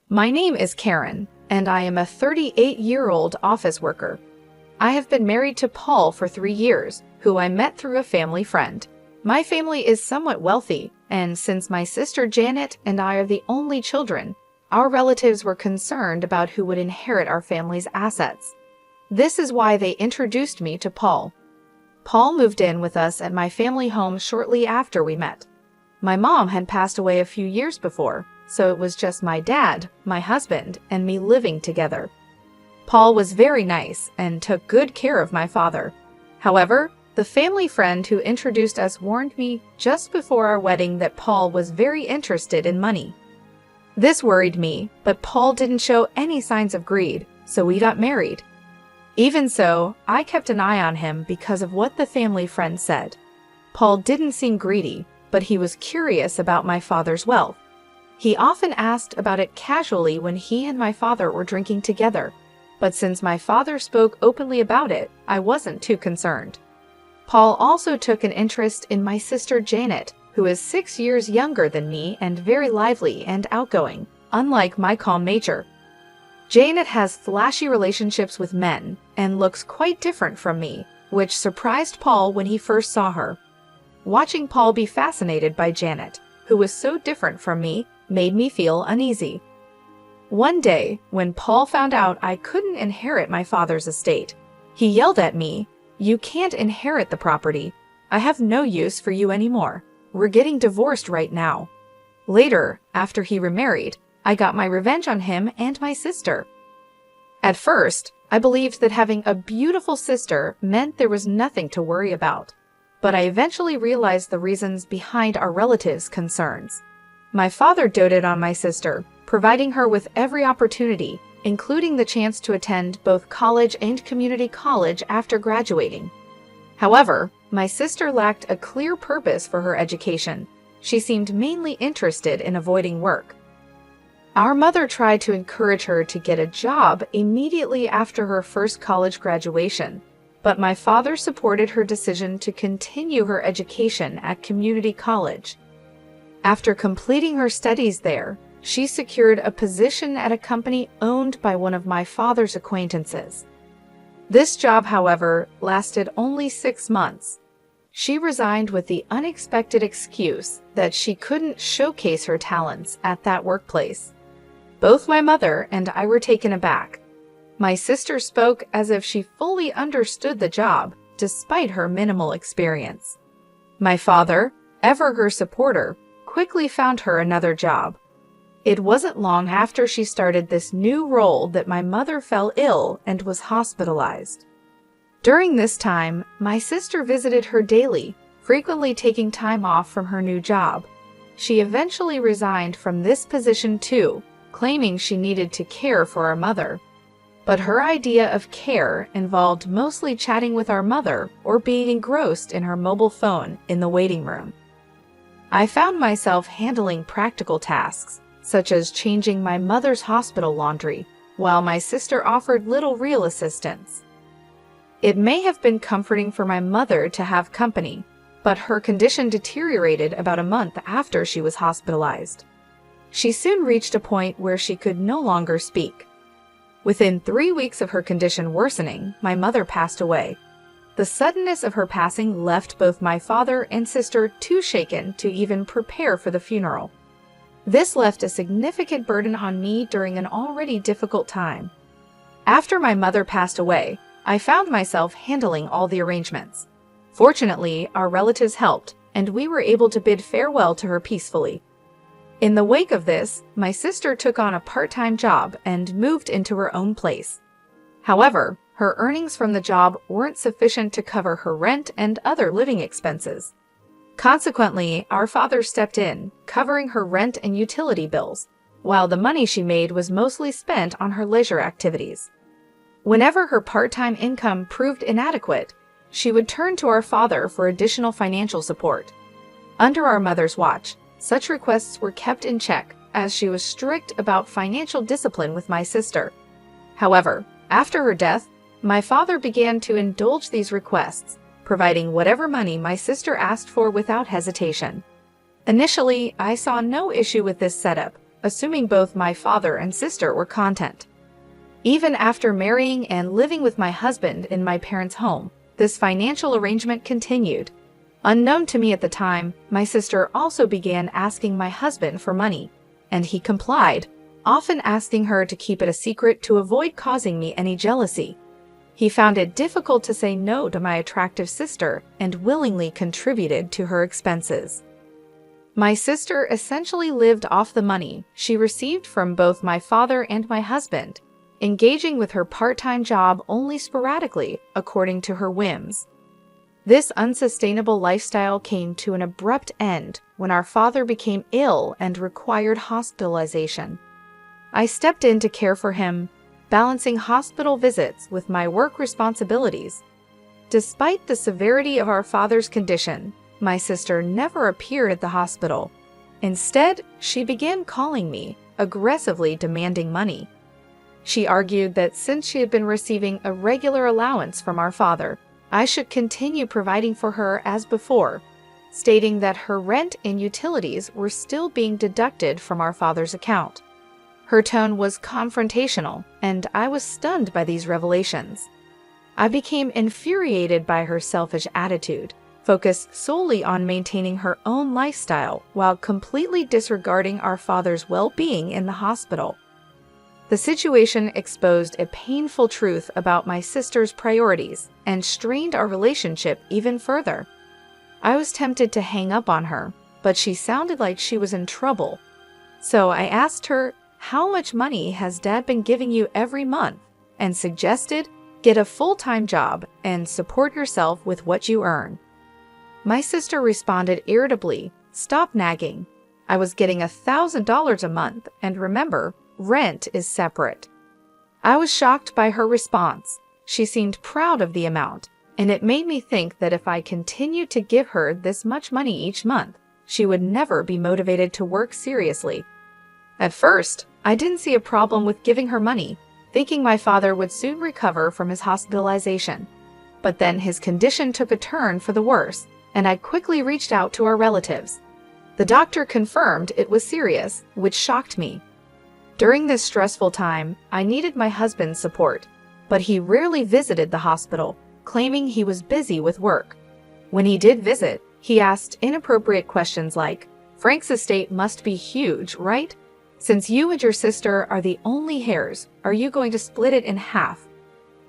My name is Karen, and I am a 38-year-old office worker. I have been married to Paul for 3 years, who I met through a family friend. My family is somewhat wealthy, and since my sister Janet and I are the only children, our relatives were concerned about who would inherit our family's assets. This is why they introduced me to Paul. Paul moved in with us at my family home shortly after we met. My mom had passed away a few years before, so it was just my dad, my husband, and me living together. Paul was very nice and took good care of my father. However, the family friend who introduced us warned me just before our wedding that Paul was very interested in money. This worried me, but Paul didn't show any signs of greed, so we got married. Even so, I kept an eye on him because of what the family friend said. Paul didn't seem greedy, but he was curious about my father's wealth. He often asked about it casually when he and my father were drinking together, but since my father spoke openly about it, I wasn't too concerned. Paul also took an interest in my sister Janet, who is 6 years younger than me and very lively and outgoing, unlike my calm nature. Janet has flashy relationships with men and looks quite different from me, which surprised Paul when he first saw her. Watching Paul be fascinated by Janet, who was so different from me, made me feel uneasy. One day, when Paul found out I couldn't inherit my father's estate, he yelled at me, "You can't inherit the property. I have no use for you anymore. We're getting divorced right now." Later, after he remarried, I got my revenge on him and my sister. At first, I believed that having a beautiful sister meant there was nothing to worry about, but I eventually realized the reasons behind our relatives' concerns. My father doted on my sister, providing her with every opportunity, including the chance to attend both college and community college after graduating. However, my sister lacked a clear purpose for her education. She seemed mainly interested in avoiding work. Our mother tried to encourage her to get a job immediately after her first college graduation, but my father supported her decision to continue her education at community college. After completing her studies there, she secured a position at a company owned by one of my father's acquaintances. This job, however, lasted only 6 months. She resigned with the unexpected excuse that she couldn't showcase her talents at that workplace. Both my mother and I were taken aback. My sister spoke as if she fully understood the job, despite her minimal experience. My father, ever her supporter, quickly found her another job. It wasn't long after she started this new role that my mother fell ill and was hospitalized. During this time, my sister visited her daily, frequently taking time off from her new job. She eventually resigned from this position too, claiming she needed to care for our mother. But her idea of care involved mostly chatting with our mother or being engrossed in her mobile phone in the waiting room. I found myself handling practical tasks, such as changing my mother's hospital laundry, while my sister offered little real assistance. It may have been comforting for my mother to have company, but her condition deteriorated about a month after she was hospitalized. She soon reached a point where she could no longer speak. Within 3 weeks of her condition worsening, my mother passed away. The suddenness of her passing left both my father and sister too shaken to even prepare for the funeral. This left a significant burden on me during an already difficult time. After my mother passed away, I found myself handling all the arrangements. Fortunately, our relatives helped, and we were able to bid farewell to her peacefully. In the wake of this, my sister took on a part-time job and moved into her own place. However, her earnings from the job weren't sufficient to cover her rent and other living expenses. Consequently, our father stepped in, covering her rent and utility bills, while the money she made was mostly spent on her leisure activities. Whenever her part-time income proved inadequate, she would turn to our father for additional financial support. Under our mother's watch, such requests were kept in check, as she was strict about financial discipline with my sister. However, after her death, my father began to indulge these requests, providing whatever money my sister asked for without hesitation. Initially, I saw no issue with this setup, assuming both my father and sister were content. Even after marrying and living with my husband in my parents' home, this financial arrangement continued. Unknown to me at the time, my sister also began asking my husband for money, and he complied, often asking her to keep it a secret to avoid causing me any jealousy. He found it difficult to say no to my attractive sister and willingly contributed to her expenses. My sister essentially lived off the money she received from both my father and my husband, engaging with her part-time job only sporadically according to her whims. This unsustainable lifestyle came to an abrupt end when our father became ill and required hospitalization. I stepped in to care for him, balancing hospital visits with my work responsibilities. Despite the severity of our father's condition, my sister never appeared at the hospital. Instead, she began calling me, aggressively demanding money. She argued that since she had been receiving a regular allowance from our father, I should continue providing for her as before, stating that her rent and utilities were still being deducted from our father's account. Her tone was confrontational, and I was stunned by these revelations. I became infuriated by her selfish attitude, focused solely on maintaining her own lifestyle while completely disregarding our father's well-being in the hospital. The situation exposed a painful truth about my sister's priorities and strained our relationship even further. I was tempted to hang up on her, but she sounded like she was in trouble. So I asked her, "How much money has Dad been giving you every month?" and suggested, "Get a full-time job and support yourself with what you earn." My sister responded irritably, "Stop nagging. I was getting $1,000 a month, and remember, rent is separate." I was shocked by her response. She seemed proud of the amount, and it made me think that if I continued to give her this much money each month, she would never be motivated to work seriously. At first, I didn't see a problem with giving her money, thinking my father would soon recover from his hospitalization. But then his condition took a turn for the worse, and I quickly reached out to our relatives. The doctor confirmed it was serious, which shocked me. During this stressful time, I needed my husband's support, but he rarely visited the hospital, claiming he was busy with work. When he did visit, he asked inappropriate questions like, "Frank's estate must be huge, right? Since you and your sister are the only heirs, are you going to split it in half?"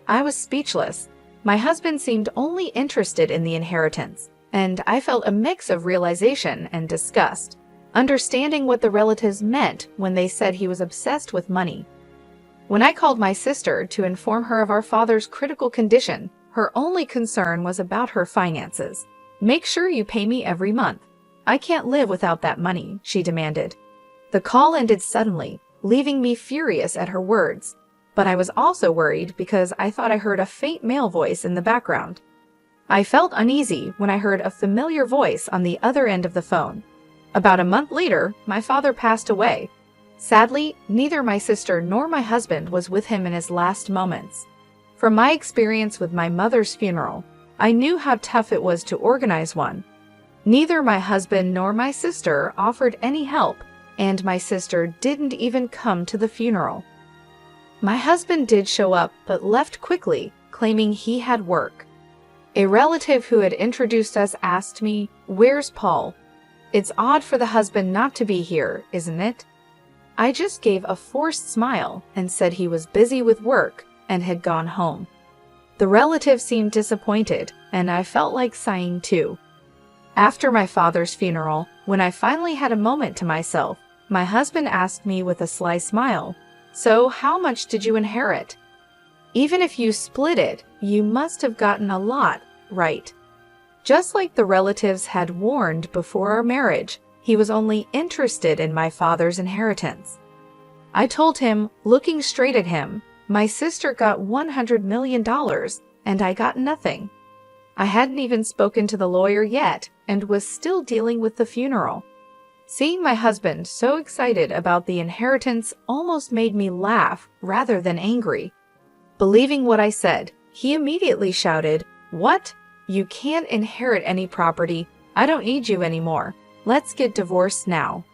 I was speechless. My husband seemed only interested in the inheritance, and I felt a mix of realization and disgust, understanding what the relatives meant when they said he was obsessed with money. When I called my sister to inform her of our father's critical condition, her only concern was about her finances. "Make sure you pay me every month. I can't live without that money," she demanded. The call ended suddenly, leaving me furious at her words, but I was also worried because I thought I heard a faint male voice in the background. I felt uneasy when I heard a familiar voice on the other end of the phone. About a month later, my father passed away. Sadly, neither my sister nor my husband was with him in his last moments. From my experience with my mother's funeral, I knew how tough it was to organize one. Neither my husband nor my sister offered any help, and my sister didn't even come to the funeral. My husband did show up, but left quickly, claiming he had work. A relative who had introduced us asked me, "Where's Paul? It's odd for the husband not to be here, isn't it?" I just gave a forced smile and said he was busy with work and had gone home. The relative seemed disappointed, and I felt like sighing too. After my father's funeral, when I finally had a moment to myself, my husband asked me with a sly smile, "So how much did you inherit? Even if you split it, you must have gotten a lot, right?" Just like the relatives had warned before our marriage, he was only interested in my father's inheritance. I told him, looking straight at him, "My sister got $100 million, and I got nothing." I hadn't even spoken to the lawyer yet, and was still dealing with the funeral. Seeing my husband so excited about the inheritance almost made me laugh rather than angry. Believing what I said, he immediately shouted, "What? You can't inherit any property. I don't need you anymore. Let's get divorced now."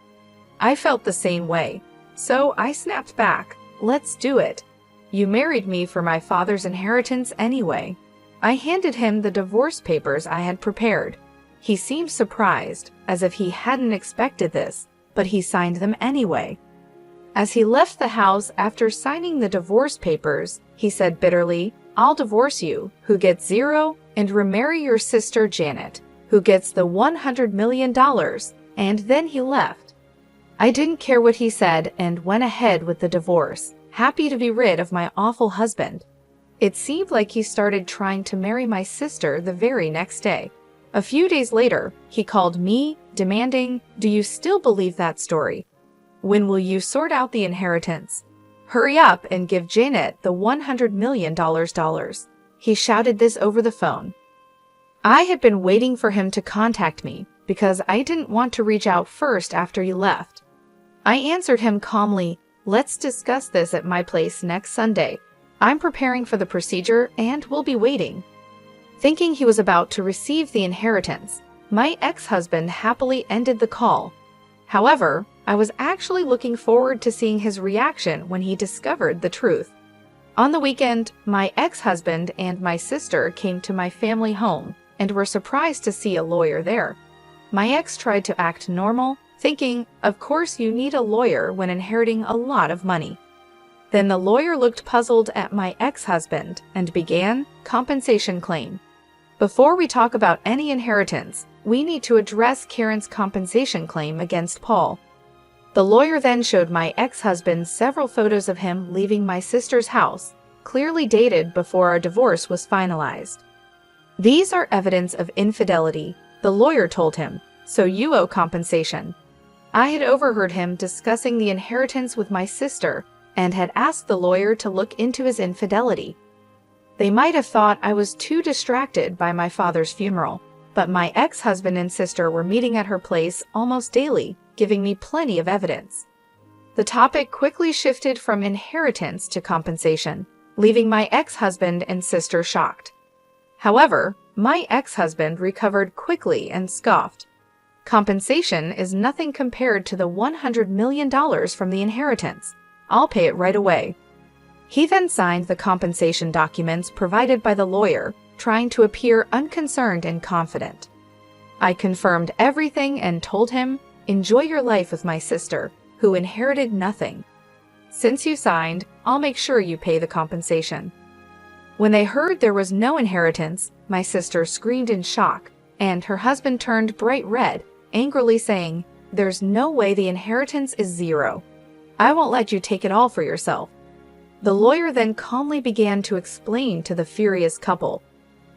I felt the same way. So I snapped back, "Let's do it. You married me for my father's inheritance anyway." I handed him the divorce papers I had prepared. He seemed surprised, as if he hadn't expected this, but he signed them anyway. As he left the house after signing the divorce papers, he said bitterly, "I'll divorce you, who gets 0, and remarry your sister Janet, who gets the $100 million, and then he left. I didn't care what he said and went ahead with the divorce, happy to be rid of my awful husband. It seemed like he started trying to marry my sister the very next day. A few days later, he called me, demanding, "Do you still believe that story? When will you sort out the inheritance? Hurry up and give Janet the $100 million dollars." He shouted this over the phone. I had been waiting for him to contact me because I didn't want to reach out first after he left. I answered him calmly, "Let's discuss this at my place next Sunday. I'm preparing for the procedure and will be waiting." Thinking he was about to receive the inheritance, my ex-husband happily ended the call. However, I was actually looking forward to seeing his reaction when he discovered the truth. On the weekend, my ex-husband and my sister came to my family home and were surprised to see a lawyer there. My ex tried to act normal, thinking, "Of course you need a lawyer when inheriting a lot of money." Then the lawyer looked puzzled at my ex-husband and began compensation claim. Before we talk about any inheritance, we need to address Karen's compensation claim against Paul. The lawyer then showed my ex-husband several photos of him leaving my sister's house, clearly dated before our divorce was finalized. "These are evidence of infidelity," the lawyer told him, "so you owe compensation." I had overheard him discussing the inheritance with my sister and had asked the lawyer to look into his infidelity. They might have thought I was too distracted by my father's funeral, but my ex-husband and sister were meeting at her place almost daily, giving me plenty of evidence. The topic quickly shifted from inheritance to compensation, leaving my ex-husband and sister shocked. However, my ex-husband recovered quickly and scoffed. "Compensation is nothing compared to the $100 million from the inheritance. I'll pay it right away." He then signed the compensation documents provided by the lawyer, trying to appear unconcerned and confident. I confirmed everything and told him, "Enjoy your life with my sister, who inherited nothing. Since you signed, I'll make sure you pay the compensation." When they heard there was no inheritance, my sister screamed in shock, and her husband turned bright red, angrily saying, "There's no way the inheritance is 0. I won't let you take it all for yourself." The lawyer then calmly began to explain to the furious couple,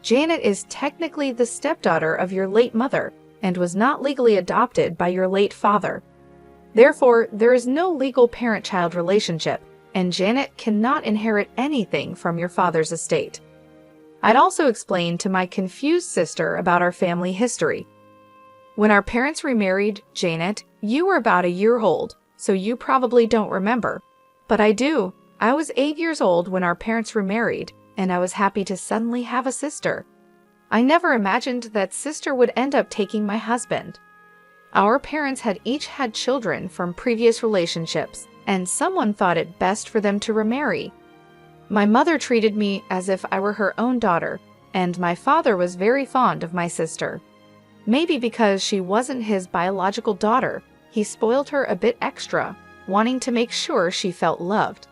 "Janet is technically the stepdaughter of your late mother and was not legally adopted by your late father. Therefore, there is no legal parent-child relationship, and Janet cannot inherit anything from your father's estate." I'd also explained to my confused sister about our family history. "When our parents remarried, Janet, you were about a year old, so you probably don't remember. But I do. I was 8 years old when our parents remarried, and I was happy to suddenly have a sister. I never imagined that sister would end up taking my husband. Our parents had each had children from previous relationships, and someone thought it best for them to remarry. My mother treated me as if I were her own daughter, and my father was very fond of my sister. Maybe because she wasn't his biological daughter, he spoiled her a bit extra, wanting to make sure she felt loved.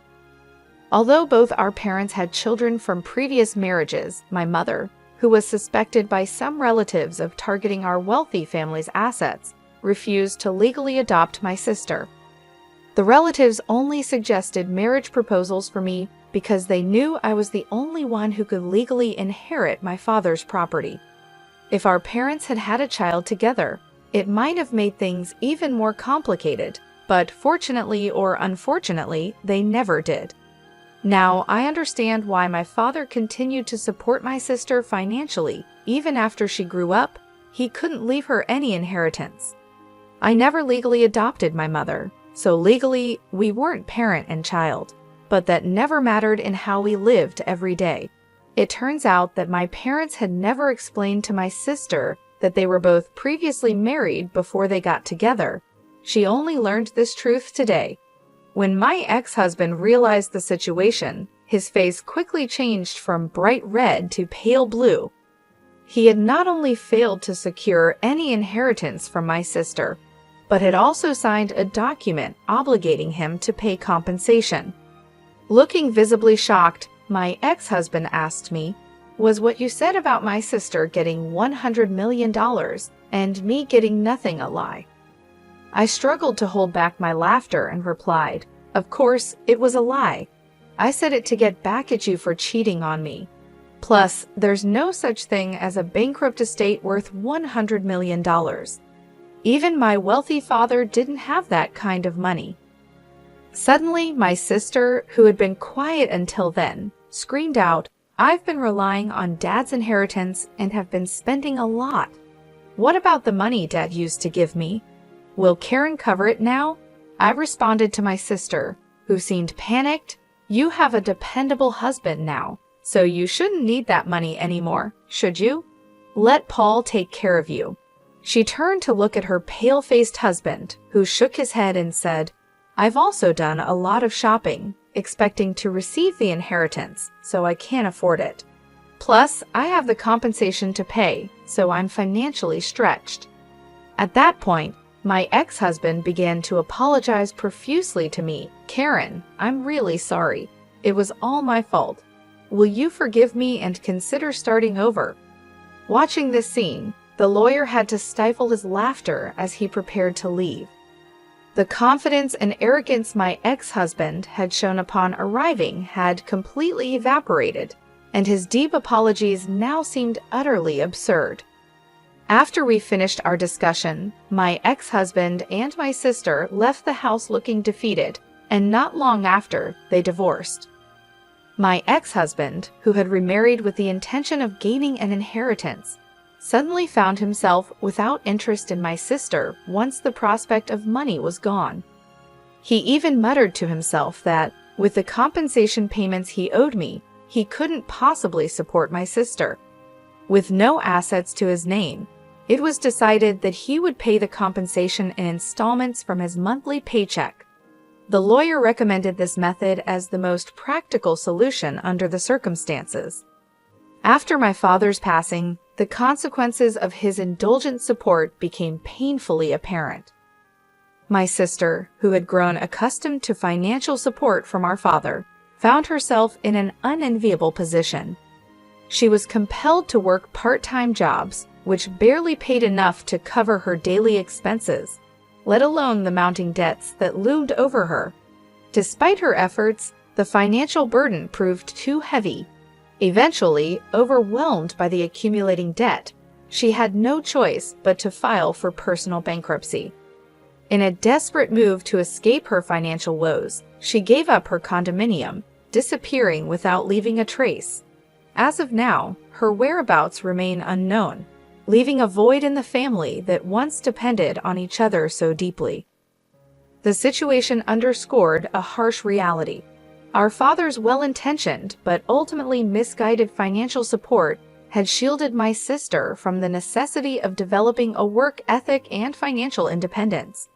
Although both our parents had children from previous marriages, my mother, who was suspected by some relatives of targeting our wealthy family's assets, refused to legally adopt my sister. The relatives only suggested marriage proposals for me because they knew I was the only one who could legally inherit my father's property. If our parents had had a child together, it might have made things even more complicated, but fortunately or unfortunately, they never did. Now, I understand why my father continued to support my sister financially, even after she grew up. He couldn't leave her any inheritance. I never legally adopted my mother, so legally, we weren't parent and child, but that never mattered in how we lived every day. It turns out that my parents had never explained to my sister that they were both previously married before they got together. She only learned this truth today. When my ex-husband realized the situation, his face quickly changed from bright red to pale blue. He had not only failed to secure any inheritance from my sister, but had also signed a document obligating him to pay compensation. Looking visibly shocked, my ex-husband asked me, "Was what you said about my sister getting $100 million and me getting nothing a lie?" I struggled to hold back my laughter and replied, "Of course, it was a lie. I said it to get back at you for cheating on me. Plus, there's no such thing as a bankrupt estate worth $100 million. Even my wealthy father didn't have that kind of money." Suddenly, my sister, who had been quiet until then, screamed out, "I've been relying on Dad's inheritance and have been spending a lot. What about the money Dad used to give me? Will Karen cover it now?" I responded to my sister, who seemed panicked, "You have a dependable husband now, so you shouldn't need that money anymore, should you? Let Paul take care of you." She turned to look at her pale-faced husband, who shook his head and said, "I've also done a lot of shopping, expecting to receive the inheritance, so I can't afford it. Plus, I have the compensation to pay, so I'm financially stretched." At that point, my ex-husband began to apologize profusely to me. "Karen, I'm really sorry. It was all my fault. Will you forgive me and consider starting over?" Watching this scene, the lawyer had to stifle his laughter as he prepared to leave. The confidence and arrogance my ex-husband had shown upon arriving had completely evaporated, and his deep apologies now seemed utterly absurd. After we finished our discussion, my ex-husband and my sister left the house looking defeated, and not long after, they divorced. My ex-husband, who had remarried with the intention of gaining an inheritance, suddenly found himself without interest in my sister once the prospect of money was gone. He even muttered to himself that, with the compensation payments he owed me, he couldn't possibly support my sister. With no assets to his name, it was decided that he would pay the compensation in installments from his monthly paycheck. The lawyer recommended this method as the most practical solution under the circumstances. After my father's passing, the consequences of his indulgent support became painfully apparent. My sister, who had grown accustomed to financial support from our father, found herself in an unenviable position. She was compelled to work part-time jobs, which barely paid enough to cover her daily expenses, let alone the mounting debts that loomed over her. Despite her efforts, the financial burden proved too heavy. Eventually, overwhelmed by the accumulating debt, she had no choice but to file for personal bankruptcy. In a desperate move to escape her financial woes, she gave up her condominium, disappearing without leaving a trace. As of now, her whereabouts remain unknown, leaving a void in the family that once depended on each other so deeply. The situation underscored a harsh reality. Our father's well-intentioned but ultimately misguided financial support had shielded my sister from the necessity of developing a work ethic and financial independence.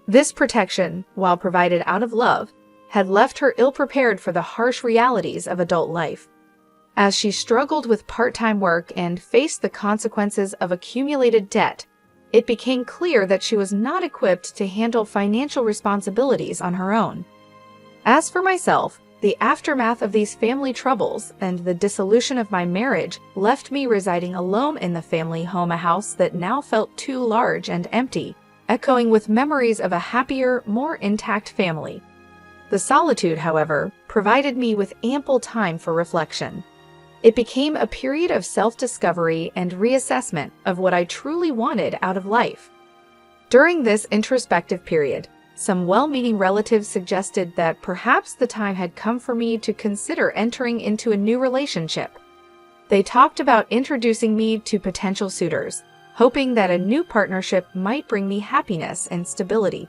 This protection, while provided out of love, had left her ill-prepared for the harsh realities of adult life. As she struggled with part-time work and faced the consequences of accumulated debt, it became clear that she was not equipped to handle financial responsibilities on her own. As for myself, the aftermath of these family troubles and the dissolution of my marriage left me residing alone in the family home, a house that now felt too large and empty, echoing with memories of a happier, more intact family. The solitude, however, provided me with ample time for reflection. It became a period of self-discovery and reassessment of what I truly wanted out of life. During this introspective period, some well-meaning relatives suggested that perhaps the time had come for me to consider entering into a new relationship. They talked about introducing me to potential suitors, hoping that a new partnership might bring me happiness and stability.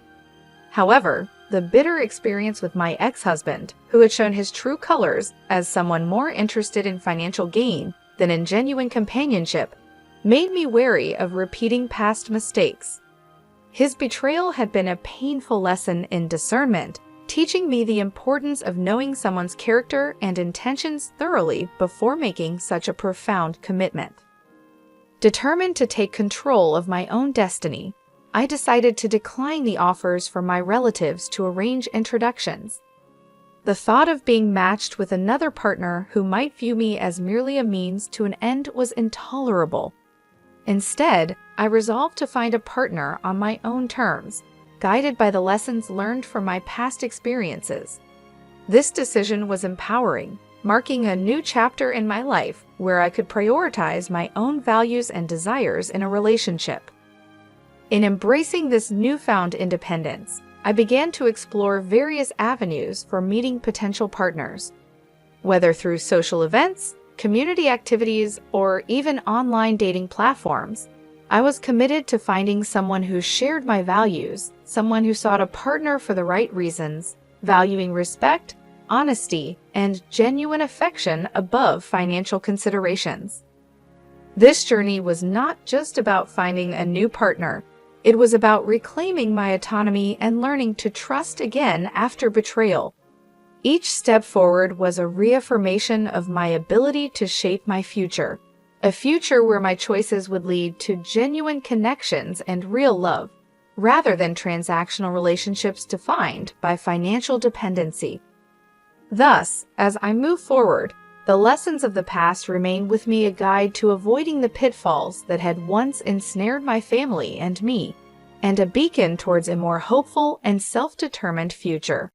However, the bitter experience with my ex-husband, who had shown his true colors as someone more interested in financial gain than in genuine companionship, made me wary of repeating past mistakes. His betrayal had been a painful lesson in discernment, teaching me the importance of knowing someone's character and intentions thoroughly before making such a profound commitment. Determined to take control of my own destiny, I decided to decline the offers from my relatives to arrange introductions. The thought of being matched with another partner who might view me as merely a means to an end was intolerable. Instead, I resolved to find a partner on my own terms, guided by the lessons learned from my past experiences. This decision was empowering, marking a new chapter in my life where I could prioritize my own values and desires in a relationship. In embracing this newfound independence, I began to explore various avenues for meeting potential partners. Whether through social events, community activities, or even online dating platforms, I was committed to finding someone who shared my values, someone who sought a partner for the right reasons, valuing respect, honesty, and genuine affection above financial considerations. This journey was not just about finding a new partner. It was about reclaiming my autonomy and learning to trust again after betrayal. Each step forward was a reaffirmation of my ability to shape my future, a future where my choices would lead to genuine connections and real love, rather than transactional relationships defined by financial dependency. Thus, as I move forward, the lessons of the past remain with me, a guide to avoiding the pitfalls that had once ensnared my family and me, and a beacon towards a more hopeful and self-determined future.